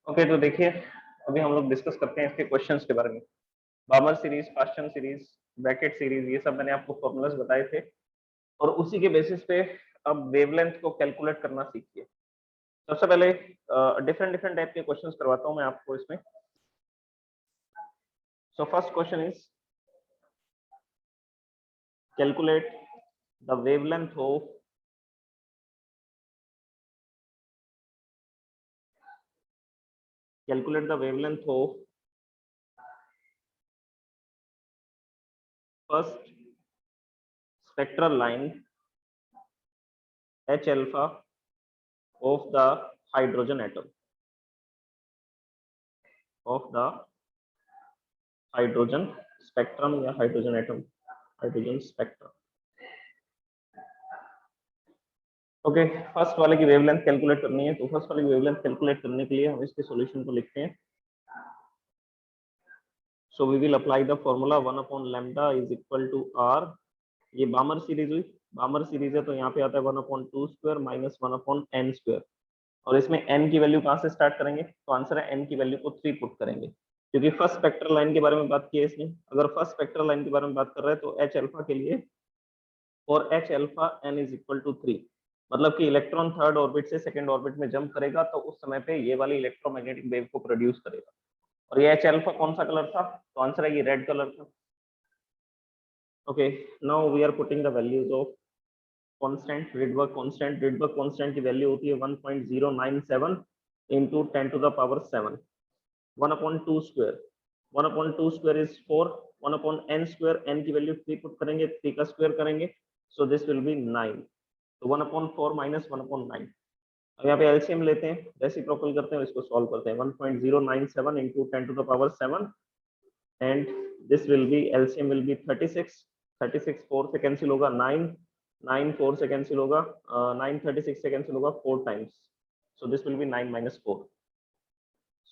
Okay, तो देखिए अभी हम लोग डिस्कस करते हैं इसके क्वेश्चंस के बारे में। बामर series, Paschen series, Brackett series, ये सब मैंने आपको फॉर्मूलाज बताए थे और उसी के बेसिस पे अब वेवलेंथ को कैलकुलेट करना सीखिए। सबसे पहले डिफरेंट डिफरेंट टाइप के क्वेश्चंस करवाता हूं मैं आपको इसमें। So first question is calculate the wavelength of first spectral line H alpha of the hydrogen atom of the hydrogen spectrum या hydrogen atom, hydrogen spectrum। Okay, first वाले की wavelength calculate करनी है, तो फर्स्ट वाले की वेवलेंथ कैलकुलेट करने के लिए हम इसके सॉल्यूशन को लिखते हैं। So we will apply the formula 1 upon lambda is equal to R. ये बामर सीरीज हुई, बामर सीरीज है तो यहाँ पे आता है 1 upon 2 square minus 1 upon n square. और इसमें n की वैल्यू कहाँ से स्टार्ट करेंगे, तो आंसर है n की वैल्यू को 3 पुट करेंगे, क्योंकि फर्स्ट स्पेक्ट्रल लाइन के बारे में बात की है इसने। अगर फर्स्ट स्पेक्ट्रल लाइन के बारे में बात कर रहे हैं तो h अल्फा के लिए और h alpha n is equal to 3, मतलब कि इलेक्ट्रॉन थर्ड ऑर्बिट से सेकंड ऑर्बिट में जंप करेगा तो उस समय पे ये वाली इलेक्ट्रोमैग्नेटिक वेव को प्रोड्यूस करेगा। और ये h अल्फा कौन सा कलर था, तो आंसर है ये रेड कलर था। Okay, now we are putting the values of constant Rydberg constant. Rydberg constant की वैल्यू होती है 1.097 into 10 to the power 7। 1 upon 2 square, 1 upon 2 square is 4, 1 upon n square, n की value 3 put करेंगे, 3 का square करेंगे, सो this will B 9। तो 1 upon 4 minus 1 upon 9। अब यहाँ पे एलसीएम लेते हैं, रेसिप्रोकल करते हैं, इसको सॉल्व करते हैं। 1.097 into 10 to the power 7 and this will be LCM will be 36। 36 4 से कैंसिल होगा, 9 9 4 से कैंसिल होगा, 9 36 से कैंसिल होगा 4 times, so this will be 9 minus 4।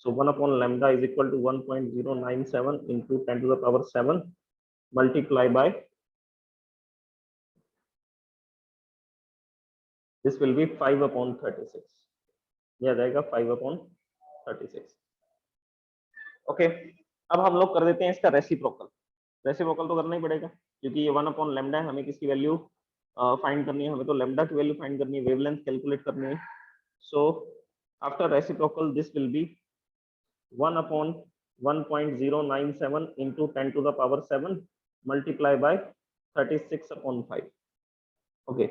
so 1 upon lambda is equal to 1.097 into 10 to the power 7 multiply by this will be 5 upon 36। यह रहेगा 5 upon 36। Okay, अब हम लोग कर देते हैं इसका रेसिप्रोकल। रेसिप्रोकल तो करना ही पड़ेगा क्योंकि ये 1 अपॉन लैम्डा है, हमें किसकी वैल्यू फाइंड करनी है, हमें तो लैम्डा की वैल्यू फाइंड करनी है, वेवलेंथ कैलकुलेट करनी है। So after reciprocal this will B 1 upon 1.097 into 10 to the power 7 multiply by 36 upon 5। Okay,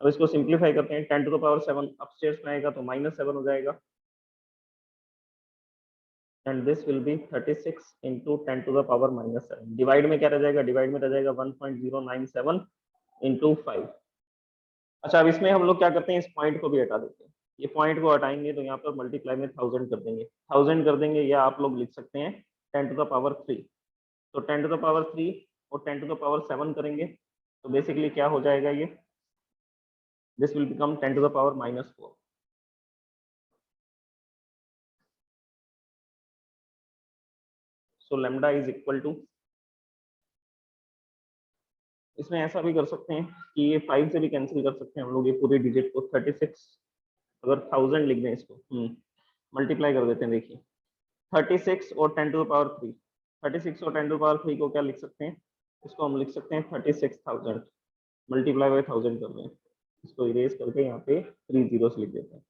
अब इसको सिंप्लीफाई करते हैं। 10 to the power 7 अपस्टेयर्स में आएगा तो -7 हो जाएगा and this will be 36 into 10 to the power -7। Divide में क्या रह जाएगा, डिवाइड में रह जाएगा 1.097 into 5। अच्छा, अब इसमें हम लोग क्या करते हैं, इस पॉइंट को भी हटा देते हैं। ये पॉइंट को हटाएंगे तो यहाँ पर मल्टीप्लाई में 1000 कर देंगे, 1000 कर देंगे, या आप लोग लिख सकते हैं 10 to the power 3। तो 10 to the power 3 और 10 to the power 7 करेंगे तो बेसिकली क्या हो जाएगा, ये this will become 10 to the power -4। So lambda is equal to, इसमें ऐसा भी कर सकते हैं कि ये 5 से भी कैंसिल कर सकते हैं हम लोग ये पूरी डिजिट को। 36 अगर 1000 लिख दें इसको, मल्टीप्लाई कर देते हैं। देखिए 36 और 10 टू द पावर 3, 36 और 10 टू द पावर 3 को क्या लिख सकते हैं, इसको हम लिख सकते हैं 36,000 मल्टीप्लाई बाय 1000 कर रहे हैं। इसको इरेज करके यहाँ पे 3 zeros लिख देते हैं।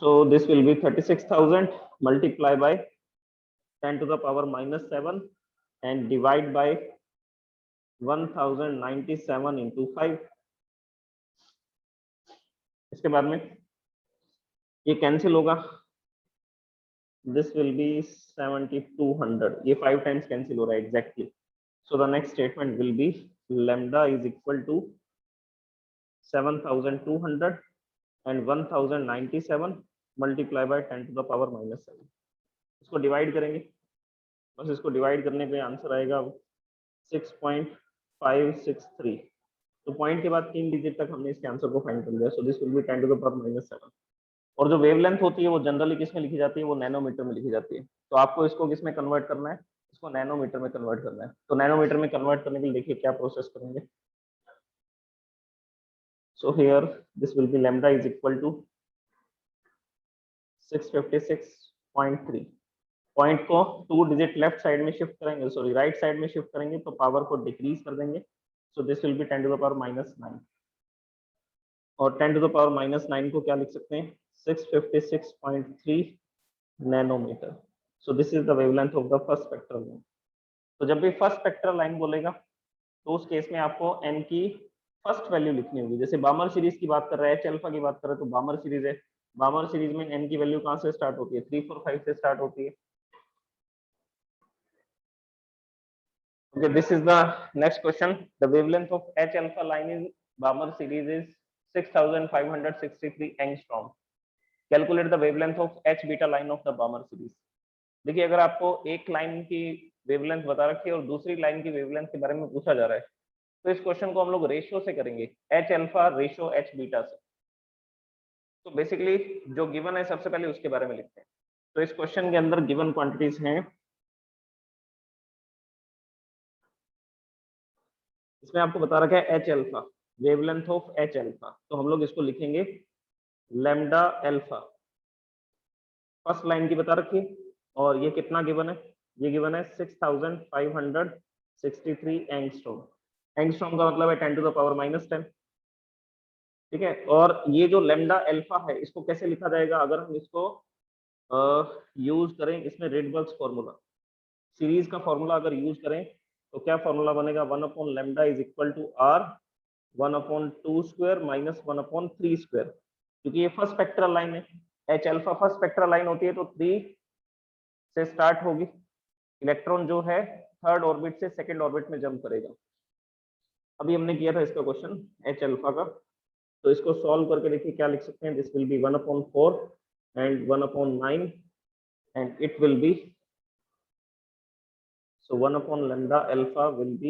सो this will B 36,000 multiply by 10 to the power -7 and divide by 1097 into 5। इसके बाद में ये कैंसिल होगा, दिस विल बी 7200, ये 5 टाइम्स कैंसिल हो रहा है exactly. So the next statement will be lambda is equal to 7200 and 1097 multiply by 10 to the power -7। इसको डिवाइड करेंगे, बस इसको डिवाइड करने पे आंसर आएगा 6.563। तो पॉइंट के बाद 3 डिजिट तक हमने इसके आंसर को फाइंड कर लिया। So this will be 10 to the power -7। और जो वेवलेंथ होती है वो जनरली किस में लिखी जाती है, वो नैनोमीटर में लिखी जाती है। तो आपको इसको किस में कन्वर्ट करना है, इसको नैनोमीटर में कन्वर्ट करना है। तो नैनोमीटर में कन्वर्ट करने के लिए देखिए क्या प्रोसेस करेंगे। So here this will be lambda is equal to 656.3। Point को 2 डिजिट लेफ्ट साइड में शिफ्ट करेंगे, सॉरी राइट साइड में शिफ्ट करेंगे तो पावर को डिक्रीज कर देंगे। So this will be 10 to the power -9, और 10 टू द पावर -9 को क्या लिख सकते हैं, 656.3 nanometre. So this is the wavelength of the first spectral line. तो जब भी फर्स्ट स्पेक्ट्रल लाइन बोलेगा तो उस केस में आपको n की फर्स्ट वैल्यू लिखनी होगी। जैसे बामर सीरीज की बात कर रहा है, एच अल्फा की बात कर रहे हैं, तो बामर सीरीज है, बामर सीरीज में n की वैल्यू कहां से स्टार्ट होती है, 3 4 5 से स्टार्ट होती है। Okay, this is the next question. The wavelength of H alpha line is Balmer series is 6563 angstrom. Calculate the wavelength of H beta line of the Balmer series. देखिए अगर आपको एक लाइन की वेवलेंथ बता रखी है और दूसरी लाइन की वेवलेंथ के बारे में पूछा जा रहा है, तो इस क्वेश्चन को हम लोग रेशियो से करेंगे, H alpha ratio H beta से। तो बेसिकली जो गिवन है सबसे पहले उसके बारे में लिखते हैं। तो इस क्वेश्चन के अंदर गिवन क्वांटिटीज हैं, इसमें आपको बता रखा है H alpha, wavelength of H alpha, तो हम लोग इसको लिखेंगे लैम्डा अल्फा। फर्स्ट लाइन की बता रखी है, और ये कितना गिवन है, ये गिवन है 6563 एंगस्ट्रॉम। एंगस्ट्रॉम का मतलब है 10 टू द पावर -10, ठीक है। और ये जो लैम्डा अल्फा है इसको कैसे लिखा जाएगा, अगर हम इसको यूज करें, इसमें रेडबर्ग्स फॉर्मूला, सीरीज का फॉर्मूला अगर यूज करें तो क्या फॉर्मूला बनेगा, 1 lambda is equal to R 1/2 square minus 1/3 square, क्योंकि ये फर्स्ट स्पेक्ट्रल लाइन है। H alpha first spectral line होती है तो 3 से स्टार्ट होगी, इलेक्ट्रॉन जो है थर्ड ऑर्बिट से सेकंड ऑर्बिट में जंप करेगा। अभी हमने किया था इसका क्वेश्चन एच अल्फा का, तो इसको सॉल्व करके देखिए क्या लिख सकते हैं, this will B 1/4 and 1/9 and it will be, so 1 lambda alpha will be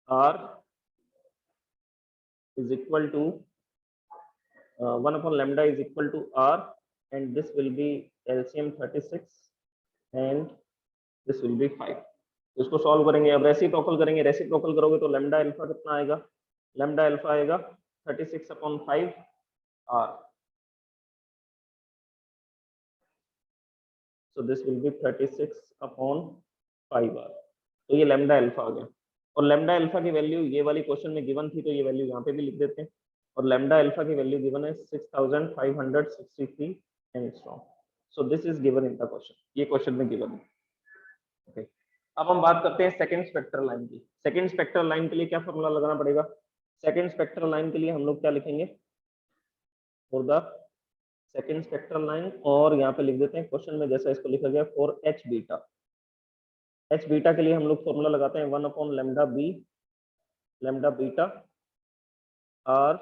r is equal to 1 lambda is equal to r, and this will be LCM 36 and this will be 5। तो इसको solve करेंगे, अब reciprocal करेंगे, reciprocal करोगे तो lambda alpha कितना आएगा, lambda alpha आएगा 36/5 r, so this will be 36/5 r। तो ये लैम्डा अल्फा आ गया, और लैम्डा अल्फा की वैल्यू ये वाली क्वेश्चन में गिवन थी तो ये वैल्यू यहाँ पे भी लिख देते हैं, और लैम्डा अल्फा की वैल्यू गिवन है 6563 angstrom. So this is given in the question, ये क्वेश्चन में गिवन है। ओके, अब हम बात करते हैं सेकंड स्पेक्ट्रल लाइन की। सेकंड स्पेक्ट्रल लाइन के लिए क्या फॉर्मूला लगाना पड़ेगा, सेकंड स्पेक्ट्रल लाइन के लिए हम लोग क्या लिखेंगे, for the second spectral line, और यहाँ पे लिख देते हैं क्वेश्चन में जैसा इसको लिखा गया, for H beta. H beta के लिए हम लोग फॉर्मूला लगाते हैं 1 lambda B lambda beta R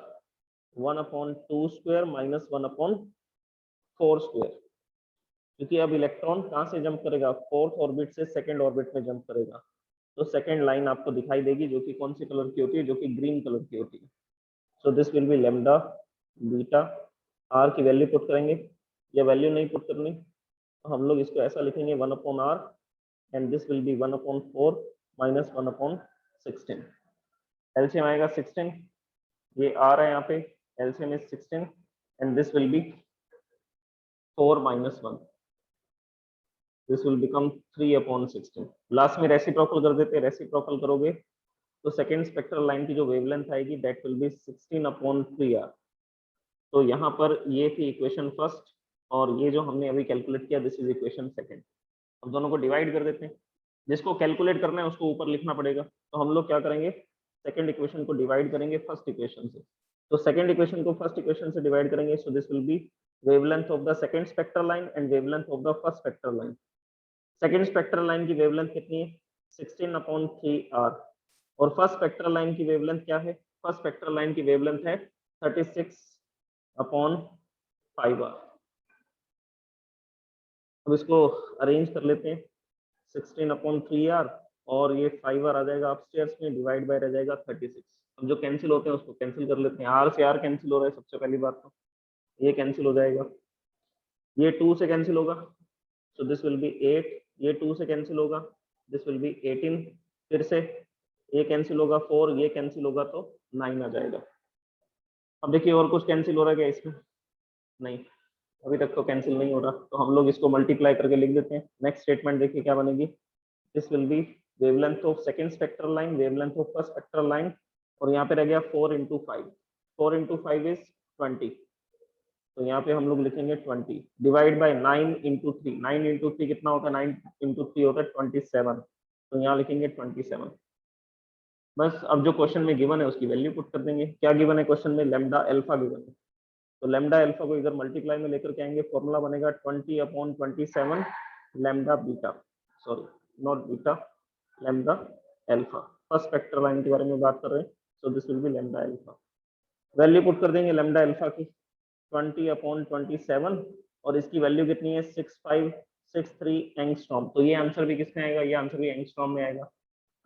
1/2 square minus 1/4 square, क्योंकि अब इलेक्ट्रॉन कहाँ से जंप करेगा, फोर्थ ऑर्बिट से सेकंड ऑर्बिट में जंप करेगा। तो सेकंड लाइन आपको दिखाई देगी जो कि कौन सी कलर की होती है, जो कि ग्रीन कलर की होती है। So this will be lambda beta, R की वैल्यू पुट करेंगे, या वैल्यू नहीं पुट करनी तो हम लोग इसको ऐसा लिखेंगे 1/r and this will B 1/4 minus 1/16। LCM आएगा 16, ये आ रहा है यहाँ पे, LCM is 16 and this will B 4 minus 1, this will become 3/16। Last में रेसिप्रोकल कर देते हैं, रेसिप्रोकल करोगे तो सेकंड स्पेक्ट्रल लाइन की जो वेवलेंथ आएगी दैट विल बी 16/3r। तो यहाँ पर ये थी इक्वेशन फर्स्ट, और ये जो हमने अभी कैलकुलेट किया दिस इज इक्वेशन सेकंड। अब दोनों को डिवाइड कर देते हैं, जिसको कैलकुलेट करना है उसको ऊपर लिखना पड़ेगा, तो हम लोग क्या करेंगे, सेकंड इक्वेशन को डिवाइड करेंगे फर्स्ट इक्वेशन से। तो सेकंड इक्वेशन को फर्स्ट इक्वेशन से डिवाइड करेंगे, सो this will B wavelength of the second spectral line and wavelength of the first spectral line। Second spectral line की वेवलेंथ कितनी है, 16/3r, और फर्स्ट स्पेक्ट्रल लाइन की वेवलेंथ क्या है, फर्स्ट स्पेक्ट्रल लाइन की वेवलेंथ है 36/5r। अब इसको अरेंज कर लेते हैं, 16/3r और ये 5r आ जाएगा अपस्टेयर्स में, डिवाइड बाय रह जाएगा 36। अब जो कैंसिल होते हैं उसको कैंसिल कर लेते हैं, r से r कैंसिल हो रहा है सबसे पहली बात, तो ये कैंसिल हो जाएगा, ये 2 से कैंसिल होगा, सो दिस विल बी 8, ये 2 से कैंसिल होगा, दिस विल बी 18, फिर से ये कैंसिल होगा 4, ये कैंसिल होगा तो 9 आ जाएगा। अब देखिए और कुछ कैंसिल हो रहा है क्या इसमें, नहीं, अभी तक तो कैंसिल नहीं हो रहा, तो हम लोग इसको मल्टीप्लाई करके लिख देते हैं। नेक्स्ट स्टेटमेंट देखिए क्या बनेगी। This will B wavelength of second spectral line, wavelength of first spectral line, और यहाँ पे रह गया 4 इंटू 5, 4 इंटू 5 इज 20, तो यहाँ पे हम लोग लिखेंगे 20 डिवाइड बाय 9 इंटू 3, 9 इंटू 3 कितना होता है, 9 इंटू 3 होता है 27, तो यहाँ लिखेंगे 27। बस अब जो क्वेश्चन में गिवन है उसकी वैल्यू पुट कर देंगे। क्या गिवन है क्वेश्चन में, लेमडा अल्फा गिवन है, तो लेमडा अल्फा को इधर मल्टीप्लाई में लेकर के आएंगे, फॉर्मूला बनेगा 20/27 lambda beta, sorry not beta, lambda alpha. First spectral line के बारे में बात कर रहे हैं, सो this will B lambda alpha. Value put कर देंगे लेमडा अल्फा की 20/27, और इसकी वैल्यू कितनी है 6563 एंगस्ट्रॉम, तो ये आंसर भी किसमें आएगा, ये आंसर भी एंगस्ट्रॉम में आएगा।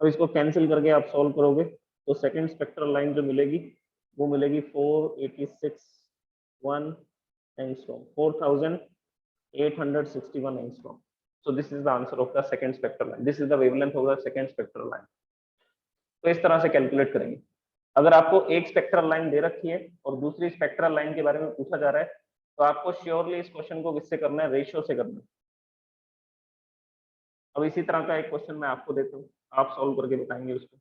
अब इसको कैंसिल करके आप सॉल्व करोगे तो सेकंड स्पेक्ट्रल लाइन जो मिलेगी वो मिलेगी 486 angstrom, 4861 angstrom. So this is the answer of the second spectral line. This is the wavelength of the second spectral line. तो इस तरह से कैलकुलेट करेंगे। अगर आपको एक स्पेक्ट्रल लाइन दे रखी है और दूसरी स्पेक्ट्रल लाइन के बारे में पूछा जा रहा है, तो आपको श्योरली इस क्वेश्चन को किससे करना है, रेशियो से करना है। अब इसी तरह का एक क्वेश्चन मैं आपको देता हूँ, आप सॉल्व करके बताएंगे उसको।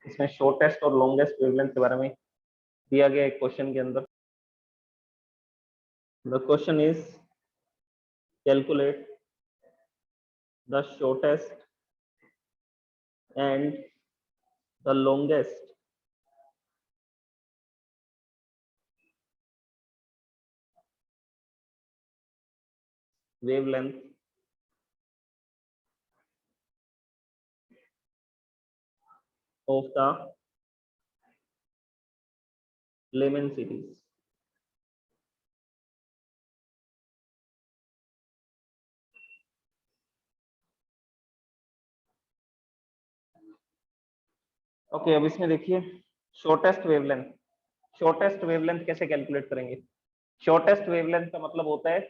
इसमें शॉर्टेस्ट और लॉन्गेस्ट वेवलेंथ के बारे में दिया गया एक क्वेश्चन के अंदर। The question is calculate the shortest and the longest wavelength of the Lemon series. Okay, अब इसमें देखिए शॉर्टेस्ट वेवलेंथ, शॉर्टेस्ट वेवलेंथ कैसे कैलकुलेट करेंगे। शॉर्टेस्ट वेवलेंथ का मतलब होता है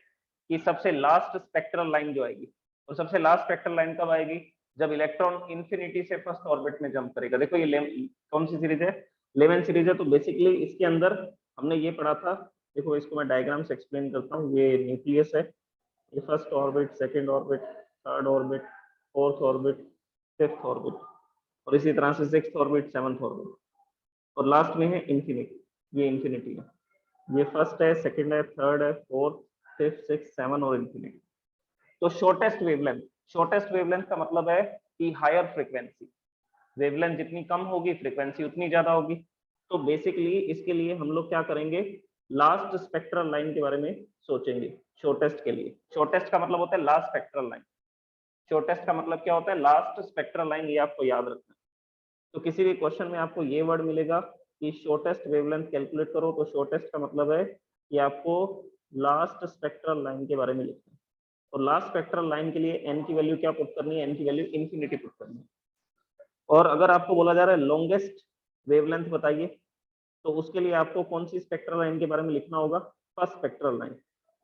कि सबसे लास्ट स्पेक्ट्रल लाइन जो आएगी, और सबसे लास्ट स्पेक्ट्रल लाइन कब आएगी, जब इलेक्ट्रॉन इंफिनिटी से फर्स्ट ऑर्बिट में जंप करेगा। देखो ये कौन सी सीरीज है, लेमन सीरीज है, तो बेसिकली इसके अंदर हमने ये पढ़ा था। देखो इसको मैं डायग्राम से एक्सप्लेन करता हूँ। ये न्यूक्लियस है, ये first orbit, second orbit, third orbit, fourth orbit, fifth orbit, और इसी तरह से सिक्स्थ ऑर्बिट, सेवंथ ऑर्बिट, और लास्ट में है इंफिनिटी। ये इंफिनिटी है, ये फर्स्ट है, सेकंड है, थर्ड है, फोर्थ, फिफ्थ, सिक्स, सेवन और इंफिनिटी। तो शॉर्टेस्ट वेवलेंथ, शॉर्टेस्ट वेवलेंथ का मतलब है कि हायर फ्रीक्वेंसी, वेवलेंथ जितनी कम होगी फ्रीक्वेंसी उतनी ज्यादा होगी। तो बेसिकली इसके लिए हम लोग क्या करेंगे, लास्ट स्पेक्ट्रल लाइन के बारे में सोचेंगे शॉर्टेस्ट के लिए। शॉर्टेस्ट का मतलब होता है लास्ट स्पेक्ट्रल लाइन, शॉर्टेस्ट का मतलब क्या होता है, लास्ट स्पेक्ट्रल लाइन, ये आपको याद रखना है। तो किसी भी क्वेश्चन में आपको ये वर्ड मिलेगा कि शॉर्टेस्ट वेवलेंथ कैलकुलेट करो, तो शॉर्टेस्ट का मतलब है कि आपको लास्ट स्पेक्ट्रल लाइन के बारे में लिखना है। और लास्ट स्पेक्ट्रल लाइन के लिए एन की वैल्यू क्या पुट करनी है, एन की वैल्यू इंफिनिटी पुट करनी है। और अगर आपको बोला जा रहा है लॉन्गेस्ट वेवलेंथ बताइए, तो उसके लिए आपको कौन सी स्पेक्ट्रल लाइन के बारे में लिखना होगा, first spectral line.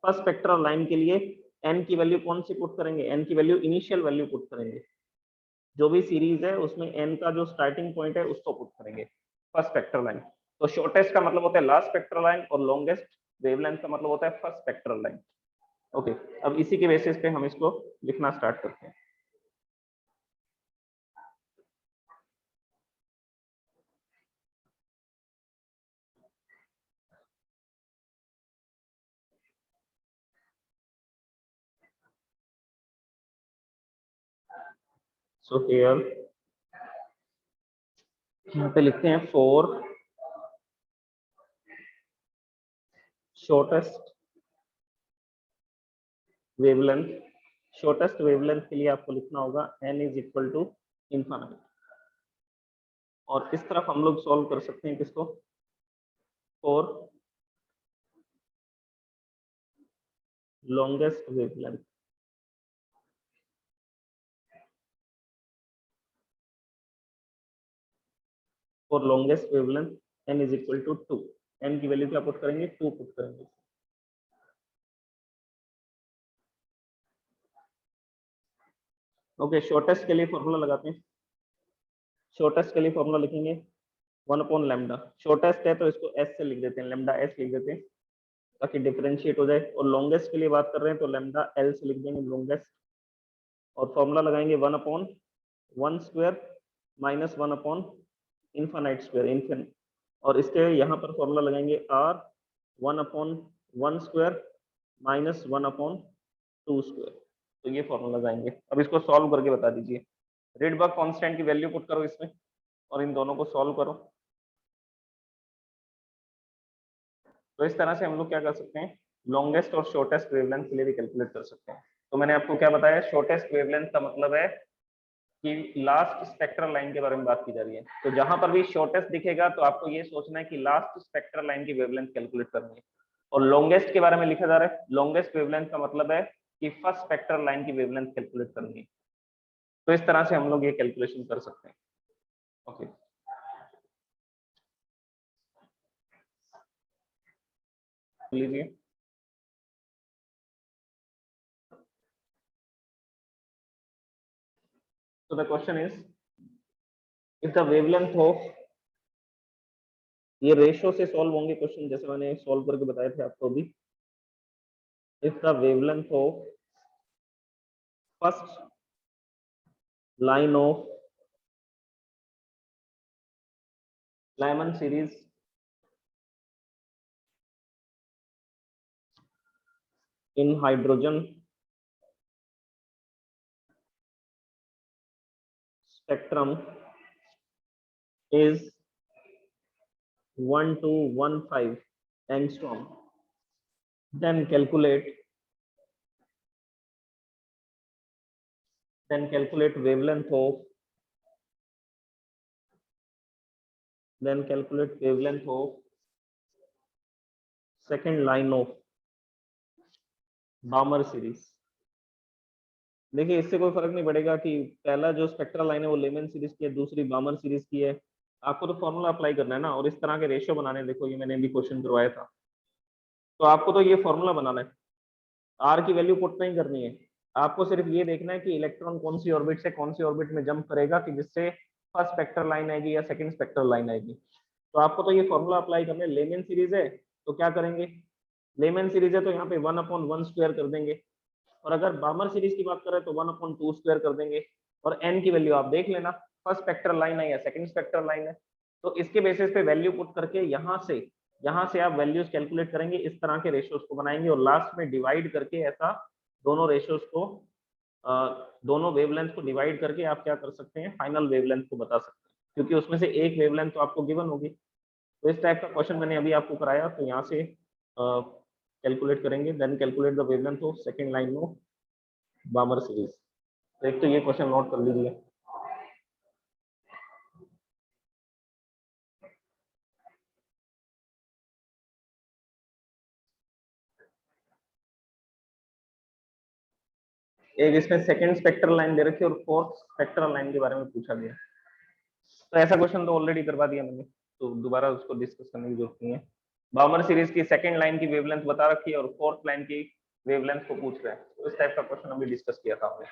First spectral line के लिए एन की वैल्यू कौन सी पुट करेंगे, एन की वैल्यू इनिशियल वैल्यू पुट करेंगे। जो भी सीरीज है उसमें एन का जो स्टार्टिंग पॉइंट है उसको पुट करेंगे, फर्स्ट स्पेक्ट्रल लाइन। तो शॉर्टेस्ट का मतलब होता है लास्ट स्पेक्ट्रल लाइन, और लॉन्गेस्ट वेवलेंथ का मतलब होता है फर्स्ट स्पेक्ट्रल लाइन। ओके, अब इसी के बेसिस पे हम इसको लिखना स्टार्ट करते हैं। सो हियर यहाँ पे लिखते हैं for shortest wavelength, shortest wavelength के लिए आपको लिखना होगा n is equal to infinity. और इस तरफ हम लोग सॉल्व कर सकते हैं किसको, for longest wavelength. For longest wavelength n is equal to 2, n की वैल्यू क्या पुट करेंगे, 2 पुट करेंगे। ओके, शॉर्टेस्ट के लिए फॉर्मूला लगाते हैं। शॉर्टेस्ट के लिए फॉर्मूला लिखेंगे 1/λ। शॉर्टेस्ट है तो इसको एस से लिख देते हैं, लैम्डा एस लिख देते हैं ताकि डिफरेंशिएट हो जाए। और लॉन्गेस्ट के लिए बात कर रहे हैं तो लैम्डा एल से लिख देंगे लॉन्गेस्ट। और फॉर्मूला लगाएंगे 1/1² माइनस 1/इनफाइनाइट स्क्वायर इनफिनिट। और इसके यहाँ पर फॉर्मूला लगाएंगे आर 1/1² माइनस 1/2²। तो ये फॉर्मूला आएंगे। अब इसको सॉल्व करके बता दीजिए। रिडबर्ग कांस्टेंट की वैल्यू पुट करो इसमें और इन दोनों को सॉल्व करो। तो इस तरह से हम लोग क्या कर सकते हैं, लॉन्गेस्ट और शॉर्टेस्ट वेवलेंथ के लिए भी कैलकुलेट कर सकते हैं। तो मैंने आपको क्या बताया, शॉर्टेस्ट वेवलेंथ का मतलब है कि लास्ट स्पेक्ट्रल लाइन के बारे में बात की जा रही है। तो जहां पर भी शॉर्टेस्ट दिखेगा तो आपको ये सोचना है कि लास्ट स्पेक्ट्रल लाइन की वेवलेंथ कैलकुलेट करनी है। और लॉन्गेस्ट के बारे में लिखा जा रहा है, लॉन्गेस्ट वेवलेंथ का मतलब है कि फर्स्ट स्पेक्ट्रल लाइन की वेवलेंथ कैलकुलेट करनी है। तो इस तरह से हम लोग ये कैलकुलेशन कर सकते हैं। ओके लीजिए। So the question is, if the wavelength of, ये रेशियो से सॉल्व होंगे क्वेश्चन जैसे मैंने सॉल्व करके बताए थे आपको अभी। if the wavelength of first line of Lyman series in hydrogen spectrum is 1 to 1.5 angstrom, then calculate wavelength of second line of बामर series. देखिए इससे कोई फर्क नहीं पड़ेगा कि पहला जो स्पेक्ट्रल लाइन है वो लेमन सीरीज की है, दूसरी बामर सीरीज की है। आपको तो फॉर्मूला अप्लाई करना है ना, और इस तरह के रेशियो बनाने हैं। देखो ये मैंने भी क्वेश्चन करवाया था। तो आपको तो ये फॉर्मूला बनाना है, आर की वैल्यू पुट नहीं करनी है। आपको सिर्फ ये देखना है कि इलेक्ट्रॉन कौन सी ऑर्बिट से कौन सी ऑर्बिट में जंप करेगा कि जिससे फर्स्ट स्पेक्ट्रल लाइन आएगी या सेकंड स्पेक्ट्रल लाइन आएगी। तो आपको तो ये फॉर्मूला अप्लाई करना है। लेमन सीरीज है तो क्या करेंगे, लेमन सीरीज है तो यहाँ पे 1/1² कर देंगे। और अगर बामर सीरीज की बात करें तो 1/2² कर देंगे। और एन की वैल्यू आप देख लेना, फर्स्ट स्पेक्ट्रल लाइन है या सेकंड स्पेक्ट्रल लाइन है। तो इसके बेसिस पे वैल्यू पुट करके यहाँ से आप वैल्यूज कैलकुलेट करेंगे, इस तरह के रेशियोज को बनाएंगे और लास्ट में डिवाइड करके ऐसा दोनों रेशियोज को दोनों वेवलेंथ को डिवाइड करके आप क्या कर सकते हैं, फाइनल वेवलेंथ को बता सकते हैं, क्योंकि उसमें से एक वेवलेंथ तो आपको गिवन होगी। तो इस टाइप का क्वेश्चन मैंने अभी आपको कराया, तो यहाँ से कैलकुलेट करेंगे, then calculate the wavelength of second line of Balmer series. तो एक तो ये क्वेश्चन नोट कर लीजिए। एक इसमें सेकंड स्पेक्ट्रल लाइन दे रखी है और फोर्थ स्पेक्ट्रल लाइन के बारे में पूछा गया। तो ऐसा क्वेश्चन तो ऑलरेडी करवा दिया मैंने, तो दोबारा उसको डिस्कस करने की जरूरत नहीं है। बामर सीरीज की सेकंड लाइन की वेवलेंथ बता रखी है और फोर्थ लाइन की वेवलेंथ को पूछ रहे हैं, तो इस टाइप का क्वेश्चन अभी डिस्कस किया था हमने।